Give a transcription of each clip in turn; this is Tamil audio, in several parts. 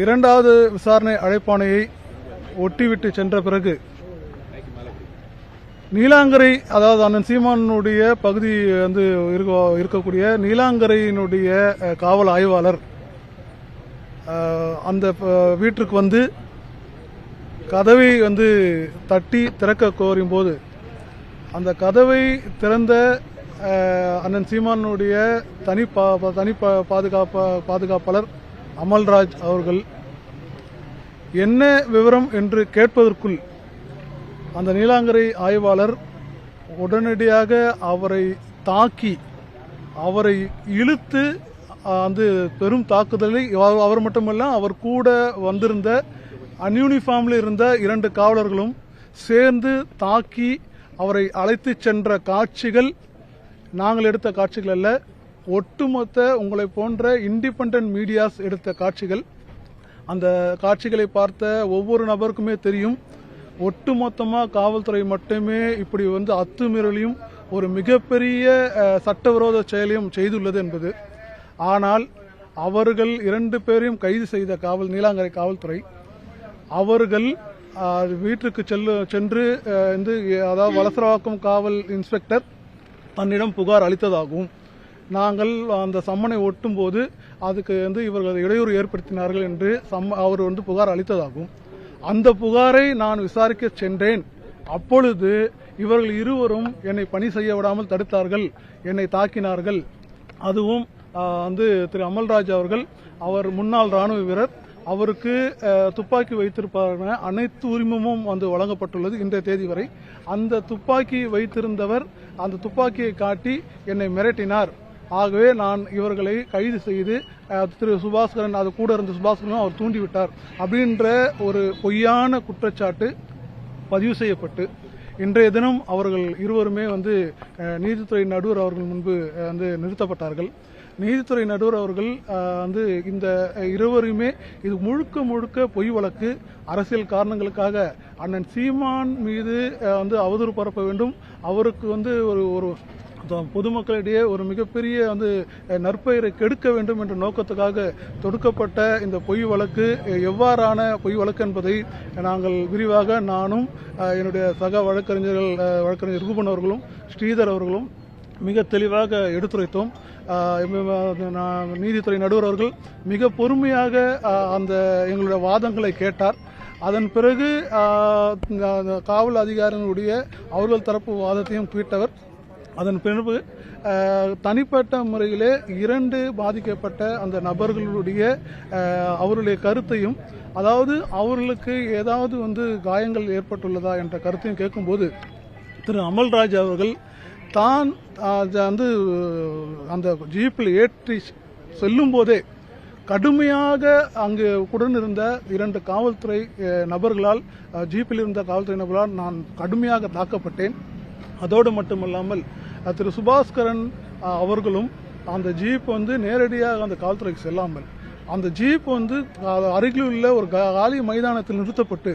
இரண்டாவது விசாரணை அழைப்பாணையை ஒட்டிவிட்டு சென்ற பிறகு நீலாங்கரை, அதாவது அண்ணன் சீமானுடைய பகுதி வந்து இருக்கக்கூடிய நீலாங்கரையினுடைய காவல் ஆய்வாளர் அந்த வீட்டிற்கு வந்து கதவை வந்து தட்டி திறக்க கோரும் போது அந்த கதவை திறந்த அண்ணன் சீமானுடைய தனி பாதுகாப்பாளர் அமல்ராஜ் அவர்கள் என்ன விவரம் என்று கேட்பதற்குள் அந்த நீலாங்கரை ஆய்வாளர் உடனடியாக அவரை தாக்கி அவரை இழுத்து வந்து பெரும் தாக்குதலை, அவர் மட்டுமல்ல அவர் கூட வந்திருந்த அன்யூனிஃபார்மில் இருந்த 2 காவலர்களும் சேர்ந்து தாக்கி அவரை அழைத்து சென்ற காட்சிகள் நாங்கள் எடுத்த காட்சிகள் அல்ல, ஒட்டுமொத்த உங்களை போன்ற இண்டிபெண்டன்ட் மீடியாஸ் எடுத்த காட்சிகள். அந்த காட்சிகளை பார்த்த ஒவ்வொரு நபருக்குமே தெரியும், ஒட்டுமொத்தமாக காவல்துறை மட்டுமே இப்படி வந்து அத்துமீறலையும் ஒரு மிகப்பெரிய சட்டவிரோத செயலையும் செய்துள்ளது என்பது. ஆனால் அவர்கள் 2 பேரையும் கைது செய்த நீலாங்கரை காவல்துறை அவர்கள் வீட்டுக்கு சென்று அதாவது வலசரவாக்கம் காவல் இன்ஸ்பெக்டர் தன்னிடம் புகார் அளித்ததாகவும், நாங்கள் அந்த சம்மனை ஒட்டும் போது அதுக்கு இவர்கள் இடையூறு ஏற்படுத்தினார்கள் என்று அவர் புகார் அளித்ததாகவும், அந்த புகாரை நான் விசாரிக்க சென்றேன். அப்பொழுது இவர்கள் இருவரும் என்னை பணி செய்ய விடாமல் தடுத்தார்கள், என்னை தாக்கினார்கள். அதுவும் திரு அமல்ராஜ் அவர்கள், அவர் முன்னாள் ராணுவ வீரர், அவருக்கு துப்பாக்கி வைத்திருப்பதற்கான அனைத்து உரிமமும் வழங்கப்பட்டுள்ளது இன்றைய தேதி வரை. அந்த துப்பாக்கி வைத்திருந்தவர் அந்த துப்பாக்கியை காட்டி என்னை மிரட்டினார். ஆகவே நான் இவர்களை கைது செய்து திரு சுபாஸ்கரன், அது கூட இருந்த சுபாஸ்கரனும் அவர் தூண்டிவிட்டார் அப்படின்ற ஒரு பொய்யான குற்றச்சாட்டு பதிவு செய்யப்பட்டு இன்றைய தினம் அவர்கள் இருவருமே நீதித்துறை நடுவர் அவர்கள் முன்பு நிறுத்தப்பட்டார்கள். நீதித்துறை நடுவர் அவர்கள் இந்த இருவருமே இது முழுக்க முழுக்க பொய் வழக்கு, அரசியல் காரணங்களுக்காக அண்ணன் சீமான் மீது அவதூறு பரப்ப வேண்டும், அவருக்கு ஒரு பொதுமக்களிடையே ஒரு மிகப்பெரிய நற்பெயரை கெடுக்க வேண்டும் என்ற நோக்கத்துக்காக தொடுக்கப்பட்ட இந்த பொய் வழக்கு எவ்வாறான பொய் வழக்கு என்பதை நாங்கள் விரிவாக நானும் என்னுடைய சக வழக்கறிஞர் ரூபன் அவர்களும் ஸ்ரீதர் அவர்களும் மிக தெளிவாக எடுத்துரைத்தோம். நீதித்துறை நடுவர் அவர்கள் மிக பொறுமையாக எங்களுடைய வாதங்களை கேட்டார். அதன் பிறகு காவல் அதிகாரிகளுடைய அவர்கள் தரப்பு வாதத்தையும் கேட்டவர். அதன் பிறகு தனிப்பட்ட முறையிலே 2 பாதிக்கப்பட்ட அந்த நபர்களுடைய அவருடைய கருத்தையும், அதாவது அவர்களுக்கு ஏதாவது காயங்கள் ஏற்பட்டுள்ளதா என்ற கருத்தையும் கேட்கும்போது திரு அமல்ராஜ் அவர்கள் தான் அந்த ஜீப்பில் ஏற்றி செல்லும் போதே கடுமையாக அங்கு உடனிருந்த 2 காவல்துறை நபர்களால், ஜீப்பில் இருந்த காவல்துறை நபர்களால் நான் கடுமையாக தாக்கப்பட்டேன். அதோடு மட்டுமல்லாமல் திரு சுபாஸ்கரன் அவர்களும் அந்த ஜீப் நேரடியாக அந்த காவல்துறைக்கு செல்லாமல் அந்த ஜீப் அருகில் உள்ள ஒரு காலி மைதானத்தில் நிறுத்தப்பட்டு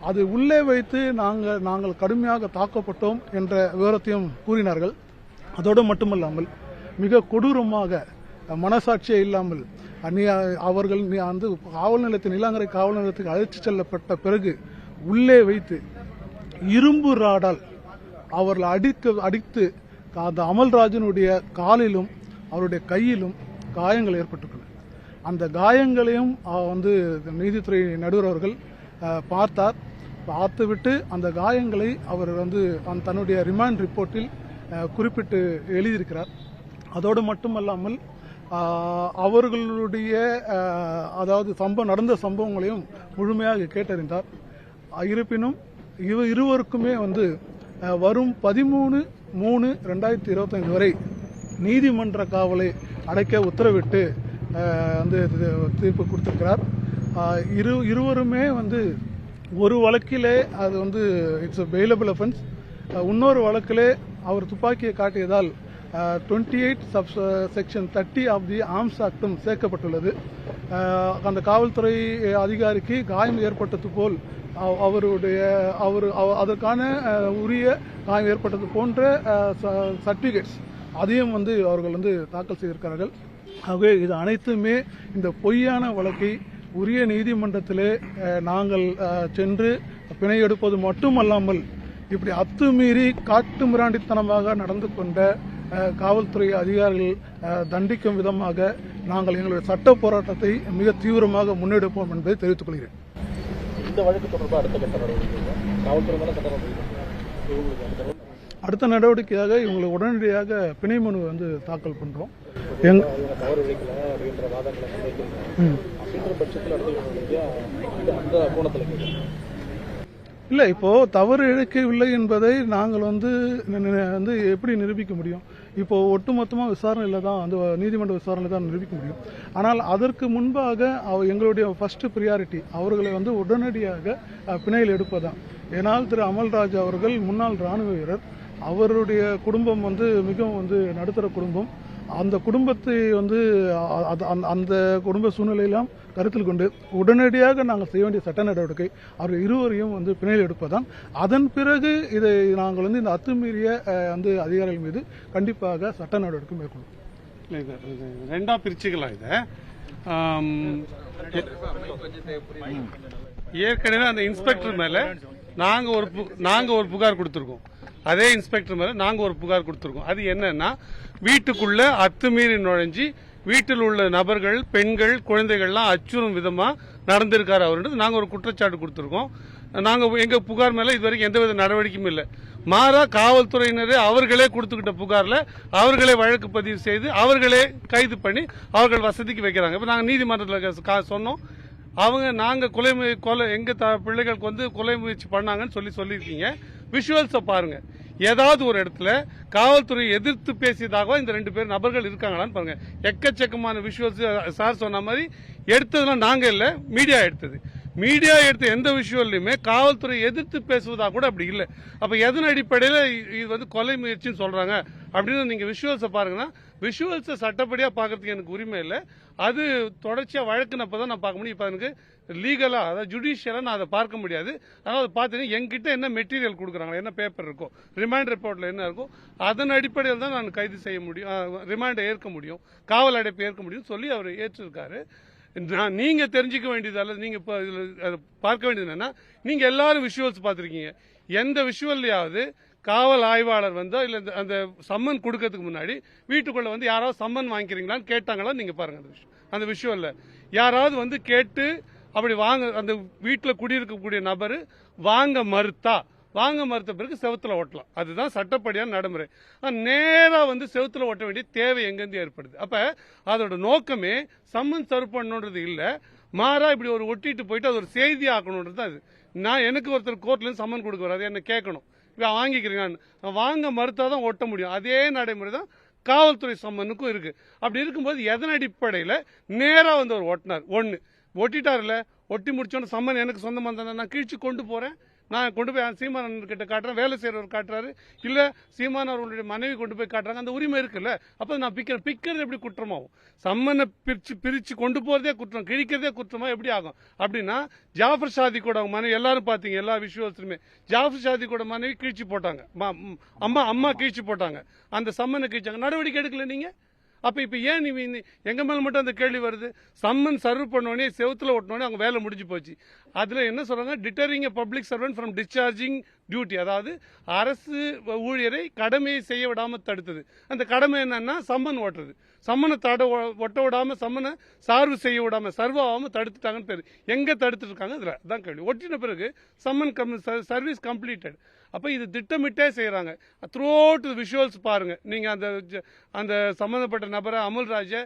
அது உள்ளே வைத்து நாங்கள் கடுமையாக தாக்கப்பட்டோம் என்ற விவரத்தையும் கூறினார்கள். அதோடு மட்டுமல்லாமல் மிக கொடூரமாக மனசாட்சியே இல்லாமல் அவர்கள் காவல் நிலையத்தில் நீலாங்கரை காவல் நிலையத்துக்கு அழைத்து செல்லப்பட்ட பிறகு உள்ளே வைத்து இரும்பு ராடால் அவர்கள் அடித்து அந்த அமல்ராஜனுடைய காலிலும் அவருடைய கையிலும் காயங்கள் ஏற்பட்டுள்ளன. அந்த காயங்களையும் நீதித்துறை நடுவர் அவர்கள் பார்த்துவிட்டு அந்த காயங்களை அவர் தன்னுடைய ரிமாண்ட் ரிப்போர்ட்டில் குறிப்பிட்டு எழுதியிருக்கிறார். அதோடு மட்டுமல்லாமல் அவர்களுடைய அதாவது நடந்த சம்பவங்களையும் முழுமையாக கேட்டறிந்தார். இருப்பினும் இருவருக்குமே வரும் 13/3/2025 வரை நீதிமன்ற காவலை அடைக்க உத்தரவிட்டு தீர்ப்பு கொடுத்திருக்கிறார். இருவருமே ஒரு வழக்கிலே அது இட்ஸ் a bailable offense, இன்னொரு வழக்கிலே அவர் துப்பாக்கியை காட்டியதால் 28 செக்ஷன் 30 ஆஃப் தி ஆர்ம்ஸ் ஆக்டும் சேர்க்கப்பட்டுள்ளது. அந்த காவல்துறை அதிகாரிக்கு காயம் ஏற்பட்டது போல் அதற்கான உரிய காயம் ஏற்பட்டது போன்ற சர்டிபிகேட்ஸ் அதையும் அவர்கள் தாக்கல் செய்திருக்கிறார்கள். ஆகவே இது அனைத்துமே இந்த பொய்யான வழக்கை உரிய நீதிமன்றத்திலே நாங்கள் சென்று பிணை எடுப்பது மட்டுமல்லாமல் இப்படி அத்துமீறி காட்டுமிராண்டித்தனமாக நடந்து கொண்ட காவல்துறை அதிகாரிகள் தண்டிக்கும் விதமாக நாங்கள் எங்களுடைய சட்ட போராட்டத்தை மிக தீவிரமாக முன்னெடுப்போம் என்பதை தெரிவித்துக் கொள்கிறேன். இந்த வழக்கு தொடர்பாக அடுத்த நடவடிக்கையாக இவங்களுக்கு உடனடியாக பிணை மனு தாக்கல் பண்றோம். இல்ல, இப்போ தவறு இழைக்கவில்லை என்பதை நாங்கள் எப்படி நிரூபிக்க முடியும்? இப்போ ஒட்டுமொத்தமாக விசாரணையில தான் நீதிமன்ற விசாரணையில தான் நிரூபிக்க முடியும். ஆனால் அதற்கு முன்பாக எங்களுடைய ஃபர்ஸ்ட் பிரியாரிட்டி அவர்களை உடனடியாக பிணையில் எடுப்பதுதான். ஏனால் திரு அமல்ராஜ் அவர்கள் முன்னாள் ராணுவ வீரர். அவருடைய குடும்பம் மிகவும் நடுத்தர குடும்பம். அந்த குடும்பத்தை அந்த குடும்ப சூழ்நிலையெல்லாம் கருத்தில் கொண்டு உடனடியாக நாங்கள் செய்ய வேண்டிய சட்ட நடவடிக்கை அவர்கள் இருவரையும் பிணையில் எடுப்பதுதான். அதன் பிறகு இதை நாங்கள் இந்த அத்துமீறிய அதிகாரிகள் மீது கண்டிப்பாக சட்ட நடவடிக்கை மேற்கொள்ளும். ரெண்டா பிரிச்சுக்கலாம். இதை ஏற்கனவே அந்த இன்ஸ்பெக்டர் மேல நாங்க ஒரு புகார் கொடுத்திருக்கோம். அதே இன்ஸ்பெக்டர் மேல நாங்க ஒரு புகார் கொடுத்திருக்கோம். அது என்னன்னா, வீட்டுக்குள்ள அத்துமீறி நுழைஞ்சி வீட்டில் உள்ள நபர்கள், பெண்கள், குழந்தைகள்லாம் அச்சுறும் விதமா நடந்திருக்காரு அவருன்றது நாங்க ஒரு குற்றச்சாட்டு கொடுத்திருக்கோம். நாங்க எங்க புகார் மேல இதுவரைக்கும் எந்தவித நடவடிக்கையும் இல்லை. மாறா காவல்துறையினரே அவர்களே கொடுத்துக்கிட்ட புகார்ல அவர்களே வழக்கு பதிவு செய்து அவர்களே கைது பண்ணி அவர்கள் வசதிக்கு வைக்கிறாங்க. இப்ப நாங்க நீதிமன்றத்தில் சொன்னோம், நாங்க எங்க பிள்ளைகளுக்கு கொலை முயற்சி பண்ணாங்கன்னு சொல்லியிருக்கீங்க. விஷுவல்ஸை பாருங்க. ஏதாவது ஒரு இடத்துல காவல்துறையை எதிர்த்து பேசியதாக இந்த 2 பேர் நபர்கள் இருக்காங்களான்னு பாருங்க. எக்கச்சக்கமான விஷுவல்ஸ் சார் சொன்ன மாதிரி எடுத்ததுலாம் நாங்க இல்ல, மீடியா எடுத்தது. மீடியா எடுத்த எந்த விஷுவல்லையுமே காவல்துறை எதிர்த்து பேசுவதா கூட அப்படி இல்லை. அப்ப எதன் அடிப்படையில் இது கொலை முயற்சின்னு சொல்றாங்க அப்படின்னு நீங்க விஷுவல்ஸை பாருங்கன்னா, விஷுவல்ஸை சட்டப்படியா பாக்குறதுக்கு எனக்கு உரிமை இல்லை. அது தொடர்ச்சியா வழக்குனப்பதான் நான் பார்க்க முடியும். இப்ப எனக்கு லீகலா, அதாவது ஜுடிஷியலா நான் அதை பார்க்க முடியாது. அதனால அதை பார்த்தீங்கன்னா எங்கிட்ட என்ன மெட்டீரியல் கொடுக்குறாங்க, என்ன பேப்பர் இருக்கோ, ரிமாண்ட் ரிப்போர்ட்ல என்ன இருக்கோ அதன் அடிப்படையில் தான் நான் கைது செய்ய முடியும், ரிமாண்டை ஏற்க முடியும், காவல் அடைப்பு ஏற்க முடியும் சொல்லி அவர் ஏற்றிருக்காரு. நீங்க தெரிஞ்சுக்க வேண்டியது அல்லது நீங்க பார்க்க வேண்டியது என்னன்னா, நீங்க எல்லாரும் விஷுவல்ஸ் பார்த்திருக்கீங்க. எந்த விஷுவல்லையாவது காவல் ஆய்வாளர் இல்ல அந்த சம்மன் கொடுக்கறதுக்கு முன்னாடி வீட்டுக்குள்ள யாராவது சம்மன் வாங்கிக்கிறீங்களான்னு கேட்டாங்களா? நீங்க பாருங்க. அந்த விஷுவல்ல யாராவது கேட்டு அப்படி அந்த வீட்டுல குடியிருக்கக்கூடிய நபர் வாங்க மறுத்த பிறகு செவுத்துல ஓட்டலாம். அதுதான் சட்டப்படியான நடைமுறை. நேரா செவுத்துல ஓட்ட வேண்டிய தேவை எங்கிருந்து ஏற்படுது? அப்ப அதோட நோக்கமே சம்மன் சர்வ் பண்ணணுன்றது இல்ல, மாறா இப்படி ஒரு ஒட்டிட்டு போயிட்டு அது ஒரு செய்தி ஆக்கணும்ன்றது அது. எனக்கு ஒருத்தர் கோர்ட்ல இருந்து சம்மன் கொடுக்க வராது, என்ன கேட்கணும், வாங்கிக்கிறீங்க, வாங்க மறுத்தாதான் ஒட்ட முடியும். அதே நடைமுறை தான் காவல்துறை சம்மனுக்கும் இருக்கு. அப்படி இருக்கும்போது எதன் அடிப்படையில் நேரா ஒரு ஓட்டினார், ஒட்டிட்டாருல, ஒட்டி முடிச்சோன்னு சம்மன் எனக்கு சொந்தமா இருந்தா நான் கீழ்ச்சி கொண்டு போறேன், நான் கொண்டு போய் சீமான் கிட்ட காட்டுறேன், வேலை செய்யறவர் காட்டுறாரு, இல்ல சீமான் அவர்களுடைய மனைவி கொண்டு போய் காட்டுறாங்க, அந்த உரிமை இருக்குல்ல. அப்ப நான் பிக்கிறது எப்படி குற்றமாகும்? சம்மனை பிரிச்சு கொண்டு போறதே குற்றம், கிழிக்கிறதே குற்றமா எப்படி ஆகும்? அப்படின்னா ஜாஃபர் ஷாதி கூட மனைவி எல்லாரும் பாத்தீங்க, எல்லா விஷுவல்ஸுமே ஜாஃபர் ஷாதி கூட மனைவி கீழ்ச்சி போட்டாங்க, அம்மா கீழ்ச்சி போட்டாங்க, அந்த சம்மனை கீழ்ச்சாங்க, நடவடிக்கை எடுக்கல நீங்க. அப்ப இப்ப ஏன் எங்க மேல மட்டும் அந்த கேள்வி வருது? சம்மன் சர்வ் பண்ணோடனே செவுத்துல ஓட்டனோடனே அவங்க வேலை முடிஞ்சு போச்சு. அதுல என்ன சொல்றாங்க, deterring public servant from discharging duty, அதாவது அரசு ஊழியரை கடமையை செய்ய விடாம தடுத்தது. அந்த கடமை என்னன்னா சம்மன் ஓட்டுறது. சம்மனை ஒட்ட விடாம, சம்மனை சார்பு செய்ய விடாம, சர்வ் ஆகாம தடுத்துட்டாங்கன்னு பேரு. எங்க தடுத்துட்டு இருக்காங்க? இதுல தான் கேள்வி. ஒட்டின பிறகு சம்மன் சர்வீஸ் கம்ப்ளீட்டட். அப்ப இது திட்டமிட்டே செய்யறாங்க. த்ரூ அவுட் விஷுவல்ஸ் பாருங்க. நீங்க அந்த சம்பந்தப்பட்ட நபரை அமல்ராஜை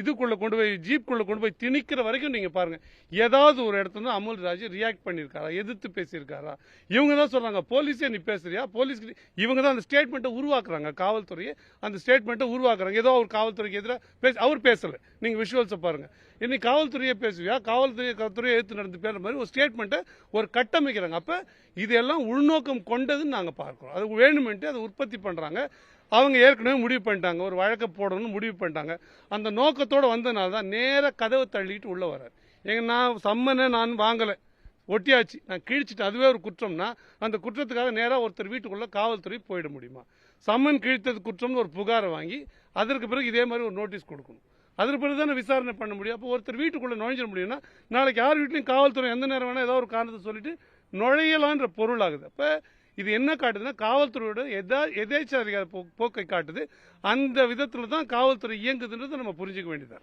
இதுக்குள்ள கொண்டு போய் ஜீப்குள்ள கொண்டு போய் திணிக்கிற வரைக்கும் நீங்க பாருங்க. ஏதாவது ஒரு இடத்துல அமல்ராஜ் ரியாக்ட் பண்ணிருக்காரா, எதிர்த்து பேசியிருக்காரா? இவங்க தான் சொல்றாங்க, போலீஸே நீ பேசுறியா, போலீஸ் இவங்க தான் அந்த ஸ்டேட்மெண்ட்டை உருவாக்குறாங்க, காவல்துறையை அந்த ஸ்டேட்மெண்ட்டை உருவாக்குறாங்க. ஏதோ ஒரு காவல்துறைக்கு எதிராக அவர் பேசல, நீங்க விஷுவல்ஸை பாருங்க. இன்னைக்கு காவல்துறையை பேசுவியா, காவல்துறையை எடுத்து நடந்து பேசுற மாதிரி ஒரு ஸ்டேட்மெண்ட்டை ஒரு கட்டமைக்கிறாங்க. அப்ப இதெல்லாம் உள்நோக்கம் கொண்டதுன்னு நாங்க பார்க்கிறோம். அது வேணுமென்ட்டு அதை உற்பத்தி பண்றாங்க. அவங்க ஏற்கனவே முடிவு பண்ணிட்டாங்க, ஒரு வழக்கை போடணும்னு முடிவு பண்ணிட்டாங்க. அந்த நோக்கத்தோடு வந்ததுனால தான் நேர கதவை தள்ளிட்டு உள்ள வர்றாரு. நான் சம்மனை நான் வாங்கலை, ஒட்டியாச்சு, நான் கிழிச்சிட்டு, அதுவே ஒரு குற்றம்னா அந்த குற்றத்துக்காக நேராக ஒருத்தர் வீட்டுக்குள்ள காவல்துறை போயிட முடியுமா? சம்மன் கிழித்தது குற்றம்னு ஒரு புகாரை வாங்கி அதற்கு பிறகு இதே மாதிரி ஒரு நோட்டீஸ் கொடுக்கணும். அதற்கு பிறகு தானே விசாரணை பண்ண முடியும். அப்போ ஒருத்தர் வீட்டுக்குள்ள நுழைஞ்சிட முடியும்னா நாளைக்கு யார் வீட்லையும் காவல்துறை எந்த நேரம் வேணா ஏதாவது ஒரு காரணத்தை சொல்லிட்டு நுழையலான்ற பொருள் ஆகுது. அப்ப இது என்ன காட்டுதுன்னா காவல்துறையோட எதேச்சாதிகார போக்கை காட்டுது. அந்த விதத்துல தான் காவல்துறை இயங்குதுன்றதை நம்ம புரிஞ்சுக்க வேண்டியதா.